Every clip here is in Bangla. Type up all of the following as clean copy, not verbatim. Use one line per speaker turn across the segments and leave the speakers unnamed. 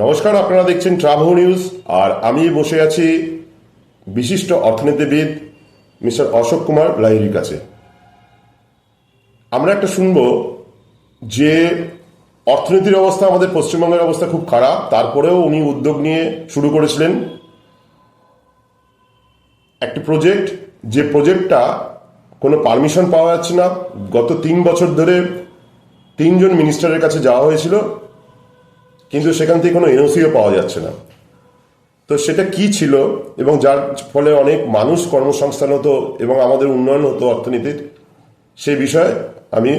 নমস্কার, আপনারা দেখছেন ট্রাভেল নিউজ। আর আমি বসে আছি বিশিষ্ট অর্থনীতিবিদ মিস্টার অশোক কুমার লাহিড়ির কাছে। আমরা একটা শুনবো যে অর্থনীতির অবস্থা, আমাদের পশ্চিমবঙ্গের অবস্থা খুব খারাপ, তারপরেও উনি উদ্যোগ নিয়ে শুরু করেছিলেন একটি প্রজেক্ট, যে প্রজেক্টটা কোনো পারমিশন পাওয়া যাচ্ছে না। গত 3 বছর ধরে 3জন মিনিস্টারের কাছে যাওয়া হয়েছিল, কিন্তু সেখান থেকে কোনো এনওসিও পাওয়া যাচ্ছে না। তো সেটা কি ছিল এবং যার ফলে অনেক মানুষ কর্মসংস্থান হতো এবং আমাদের উন্নয়ন হতো অর্থনীতির, সেই বিষয়ে আমি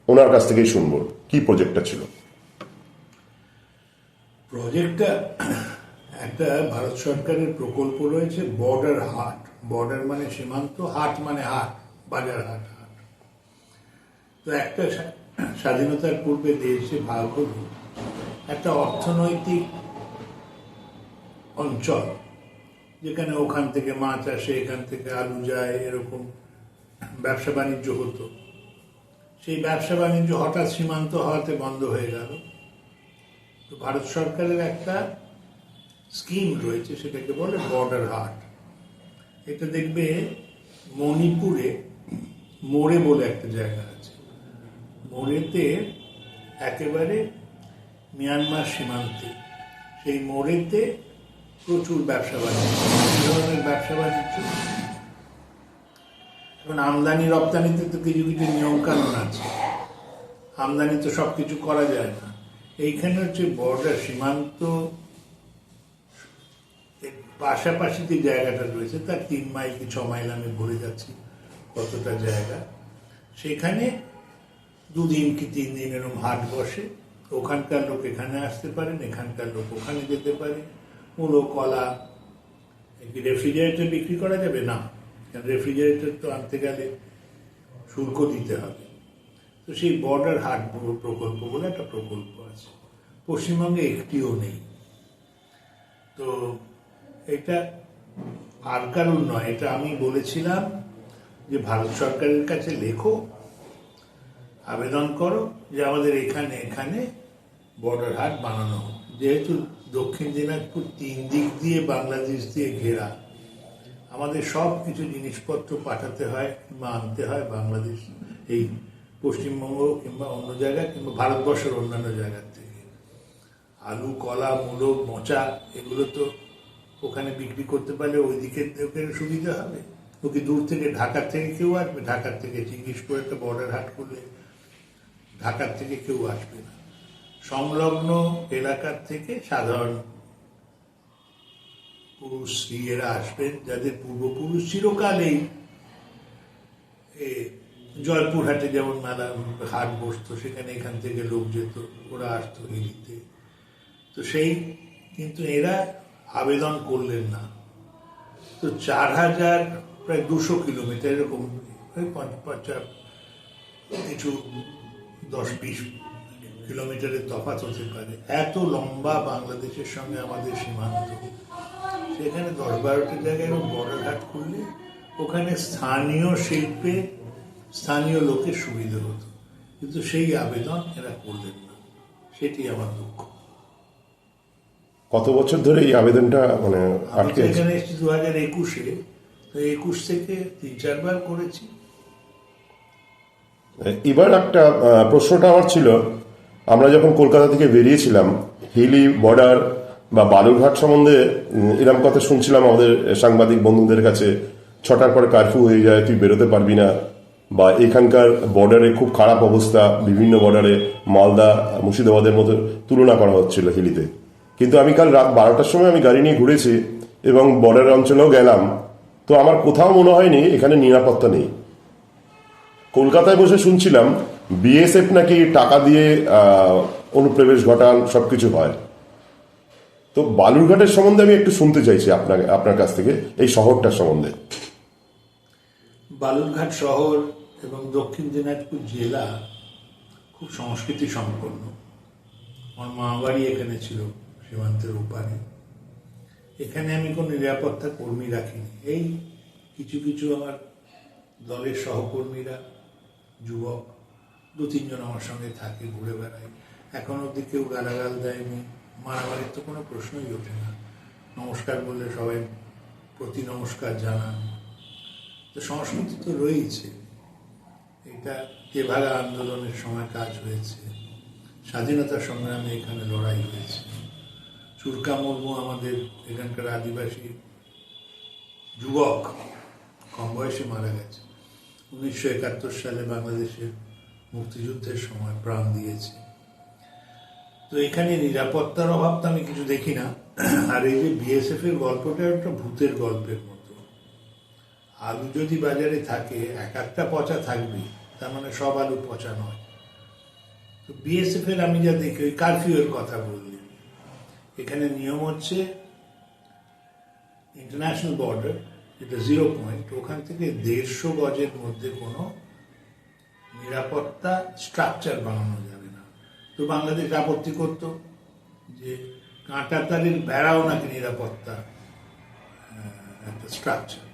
ওনার কাছ থেকেই শুনবো কি প্রজেক্টটা ছিল।
প্রজেক্টটা একটা ভারত সরকারের প্রকল্প রয়েছে, বর্ডার হাট। বর্ডার মানে সীমান্ত, হাট মানে হাট, বাজার হাট। তো একটা স্বাধীনতার পূর্বে দেশে ভাগ হল একটা অর্থনৈতিক অঞ্চল, যেখানে ওখান থেকে মাছ আসে, এখান থেকে আলু যায়, এরকম ব্যবসা বাণিজ্য হতো। সেই ব্যবসা বাণিজ্য হঠাৎ সীমান্ত হওয়াতে বন্ধ হয়ে গেল। তো ভারত সরকারের একটা স্কিম রয়েছে, সেটাকে বলে বর্ডার হাট। এটা দেখবে মণিপুরে মোড়ে বলে একটা জায়গা আছে। মোড়েতে একেবারে মিয়ানমার সীমান্তে, সেই মোড়েতে প্রচুর ব্যবসা বাণিজ্য, ধরনের ব্যবসা বাণিজ্য। এখন আমদানি রপ্তানিতে তো কিছু কিছু নিয়ম কানুন আছে, আমদানি তো সবকিছু করা যায় না। এইখানে হচ্ছে বর্ডার সীমান্ত পাশাপাশি যে জায়গাটা রয়েছে তার 3 মাইল কি 6 মাইল, আমি ভুলে যাচ্ছি কতটা জায়গা, সেখানে 2 দিন কি 3 দিন এরকম হাট বসে। ওখানকার লোক এখানে আসতে পারেন, এখানকার লোক ওখানে যেতে পারে। মূলো, কলা, রেফ্রিজারেটর বিক্রি করা যাবে না, কারণ রেফ্রিজারেটর তো আনতে গেলে শুল্ক দিতে হবে। তো সেই বর্ডার হাট প্রকল্প বলে একটা প্রকল্প আছে, পশ্চিমবঙ্গে একটিও নেই। তো এটা আর কারণ নয়, এটা আমি বলেছিলাম যে ভারত সরকারের কাছে লেখো, আবেদন করো যে আমাদের এখানে এখানে বর্ডার হাট বানানো হোক। যেহেতু দক্ষিণ দিনাজপুর 3 দিক দিয়ে বাংলাদেশ দিয়ে ঘেরা, আমাদের সব কিছু জিনিসপত্র পাঠাতে হয় কিংবা আনতে হয় বাংলাদেশ, এই পশ্চিমবঙ্গ কিংবা অন্য জায়গায় কিংবা ভারতবর্ষের অন্যান্য জায়গার থেকে। আলু, কলা, মূলো, মোচা, এগুলো তো ওখানে বিক্রি করতে পারলে ওই দিকে সুবিধা হবে। ওকে দূর থেকে ঢাকার থেকে কেউ আসবে, ঢাকার থেকে জিজ্ঞেস করে একটা বর্ডার হাট করলে ঢাকার থেকে কেউ আসবে না। সংলগ্ন এলাকার থেকে সাধারণ পুরুষ স্ত্রীরা আসবেন, যাদের পূর্বপুরুষ চিরকালেই জয়পুরহাটে যেমন মেলা হাট বসতো, সেখানে এখান থেকে লোক যেত, ওরা আসতো হিলিতে। তো সেই কিন্তু এরা আবেদন করলেন না। তো 4000 প্রায় 200 কিলোমিটার এরকম, কিছু 10-20 কিলোমিটারের তফাৎ হতে পারে, এত লম্বা বাংলাদেশের সঙ্গে আমাদের সীমান্ত। সেখানে 10-12টা জায়গায় এরকম বর্ডার হাট করলে ওখানে স্থানীয় শিল্পে স্থানীয় লোকের সুবিধা হতো, কিন্তু সেই আবেদন এরা করলেন না। সেটি আমার দুঃখ।
কত বছর ধরে এই আবেদনটা আটকে?
এখানে এসেছি 2021-এ, তো 21 থেকে 3-4 বার করেছি।
এবার একটা প্রশ্নটা আমার ছিল, আমরা যখন কলকাতা থেকে বেরিয়েছিলাম, হিলি বর্ডার বা বালুরঘাট সম্বন্ধে এরকম কথা শুনছিলাম আমাদের সাংবাদিক বন্ধুদের কাছে, 6টার পরে কারফিউ হয়ে যায়, তুই বেরোতে পারবি না, বা এখানকার বর্ডারে খুব খারাপ অবস্থা, বিভিন্ন বর্ডারে মালদা, মুর্শিদাবাদের মতো তুলনা করা হচ্ছিল হিলিতে। কিন্তু আমি কাল রাত 12টার সময় আমি গাড়ি নিয়ে ঘুরেছি এবং বর্ডার অঞ্চলেও গেলাম, তো আমার কোথাও মনে হয়নি এখানে নিরাপত্তা নেই। কলকাতায় বসে শুনছিলাম বিএসএফ নাকি টাকা দিয়ে অনুপ্রবেশ ঘটান, সবকিছু হয়। তো বালুরঘাটের সম্বন্ধে আমি একটু শুনতে চাইছি আপনার কাছ থেকে, এই শহরটার সম্বন্ধে।
বালুরঘাট শহর এবং দক্ষিণ দিনাজপুর জেলা খুব সংস্কৃতি সম্পন্ন। আমার মা বাড়ি এখানে ছিল, সীমান্তের ওপারে। এখানে আমি কোনো নিরাপত্তা কর্মী রাখিনি। এই কিছু কিছু আমার দলের সহকর্মীরা, যুবক 2-3 জন আমার সঙ্গে থাকে, ঘুরে বেড়ায়। এখন অব্দি কেউ গালাগাল দেয়নি, মারামারির তো কোনো প্রশ্নই ওঠে না। নমস্কার বললে সবাই প্রতি নমস্কার জানান। তো সংস্কৃতি তো রয়েছে। এটা তেভাগা আন্দোলনের সময় কাজ হয়েছে, স্বাধীনতা সংগ্রামে এখানে লড়াই হয়েছে। চুরকা মুর্মু আমাদের এখানকার আদিবাসী যুবক, কম বয়সে মারা গেছে। 1971 সালে বাংলাদেশের মুক্তিযুদ্ধের সময় প্রাণ দিয়েছে। তো এখানে নিরাপত্তার অভাব তো আমি কিছু দেখি না। আর এই যে বিএসএফ এর গল্পটা একটা ভূতের গল্পের মতো। আলু যদি বাজারে থাকে, এক একটা পচা থাকবে, তার মানে সব আলু পচা নয়। তো বিএসএফ এর আমি যা দেখি, ওই কারফিউ এর কথা বললেন, এখানে নিয়ম হচ্ছে ইন্টারন্যাশনাল বর্ডার, যেটা 0 পয়েন্ট, ওখান থেকে 150 গজের মধ্যে কোনো নিরাপত্তা স্ট্রাকচার বানানো যাবে না। তো বাংলাদেশ আপত্তি করতো যে কাঁটাতারের বেড়াও নাকি নিরাপত্তা একটা স্ট্রাকচার।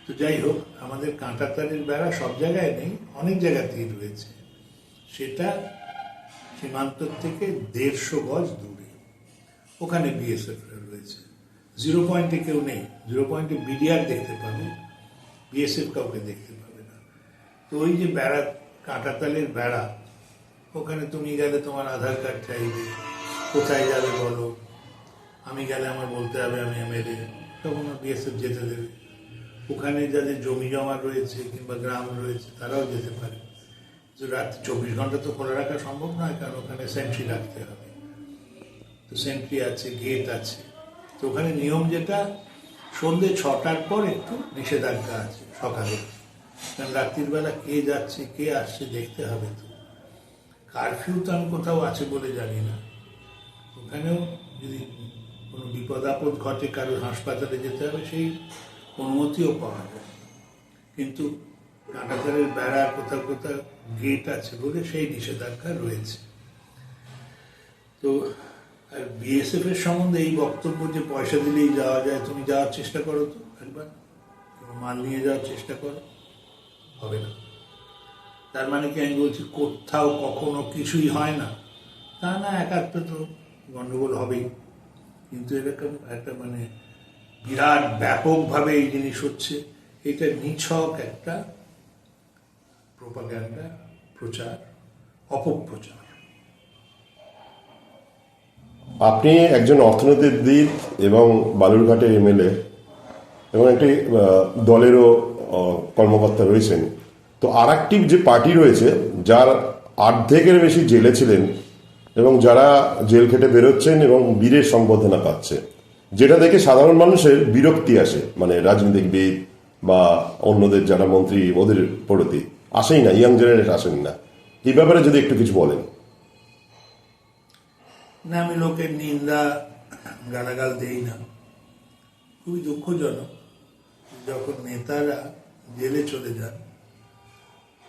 তো যাই হোক, আমাদের কাঁটাতারের বেড়া সব জায়গায় নেই, অনেক জায়গাতেই রয়েছে। সেটা সীমান্ত থেকে 150 গজ দূরে, ওখানে বিএসএফ রয়েছে। 0 পয়েন্টে কেউ নেই। 0 পয়েন্টে বিডিআর দেখতে পাবে, বিএসএফ কাউকে দেখতে পাবে না। তো ওই যে বেড়া, কাঁটাতালের বেড়া, ওখানে তুমি গেলে তোমার আধার কার্ড চাইবে, কোথায় যাবে বলো, আমি গেলে আমার বলতে হবে আমি এমএলএ, তখন বিএসএফ যেতে দেবে। ওখানে যাদের জমি জমা রয়েছে কিংবা গ্রাম রয়েছে তারাও যেতে পারে। যে রাত 24 ঘন্টা তো খোলা রাখা সম্ভব নয়, কারণ ওখানে সেন্ট্রি রাখতে হবে। তো সেন্ট্রি আছে, গেট আছে। তো ওখানে নিয়ম যেটা, সন্ধ্যে 6টার পর একটু নিষেধাজ্ঞা আছে সকালে, কারণ রাত্রির বেলা কে যাচ্ছে কে আসছে দেখতে হবে। তো কারফিউ তো আমি কোথাও আছে বলে জানি না। ওখানেও যদি কোনো বিপদ আপদ ঘটে, কারো হাসপাতালে যেতে হবে, সেই অনুমতিও পাওয়া যায়। কিন্তু কাঁটাতারের বেড়া, কোথাও কোথাও গেট আছে বলে সেই নিষেধাজ্ঞা রয়েছে। তো আর বিএসএফ এর সম্বন্ধে এই বক্তব্য যে পয়সা দিলেই যাওয়া যায়, তুমি যাওয়ার চেষ্টা করো তো একবার, মাল নিয়ে যাওয়ার চেষ্টা করো, হবে না। তার মানে কি আমি বলছি কোথাও কখনো কিছুই হয় না? তা না, একাত্ম তো গন্ডগোল হবেই। কিন্তু এরকম একটা মানে বিরাট ব্যাপকভাবে এই জিনিস হচ্ছে, এটা নিছক একটা প্রোপাগান্ডা, প্রচার, অপপ্রচার।
আপনি একজন অর্থনীতিবিদ এবং বালুরঘাটের এমএলএ এবং একটি দলেরও কর্মকর্তা রয়েছেন। তো আর একটি যে পার্টি রয়েছে, যার অর্ধেকের বেশি জেলে ছিলেন এবং যারা জেল খেটে বেরোচ্ছেন এবং বীরের সম্বোধনা পাচ্ছে, যেটা দেখে সাধারণ মানুষের বিরক্তি আসে, মানে রাজনীতিবিদ বা অন্যদের যারা মন্ত্রী, ওদের প্রতি আসেই না, ইয়াং জেনারেশন আসেন না। এই ব্যাপারে যদি একটু কিছু বলেন।
না, আমি লোকের নিন্দা গালাগাল দেই না। খুবই দুঃখজনক, যখন নেতারা জেলে চলে যান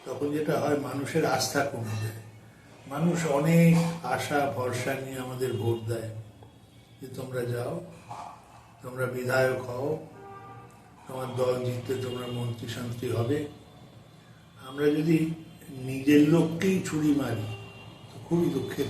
তখন যেটা হয়, মানুষের আস্থা কমে যায়। মানুষ অনেক আশা ভরসা নিয়ে আমাদের ভোট দেয় যে তোমরা যাও, তোমরা বিধায়ক হও, তোমার দল জিততে তোমরা মন্ত্রী শান্তি হবে। আমরা যদি নিজের লোককেই ছুরি মারি, তো খুবই দুঃখের।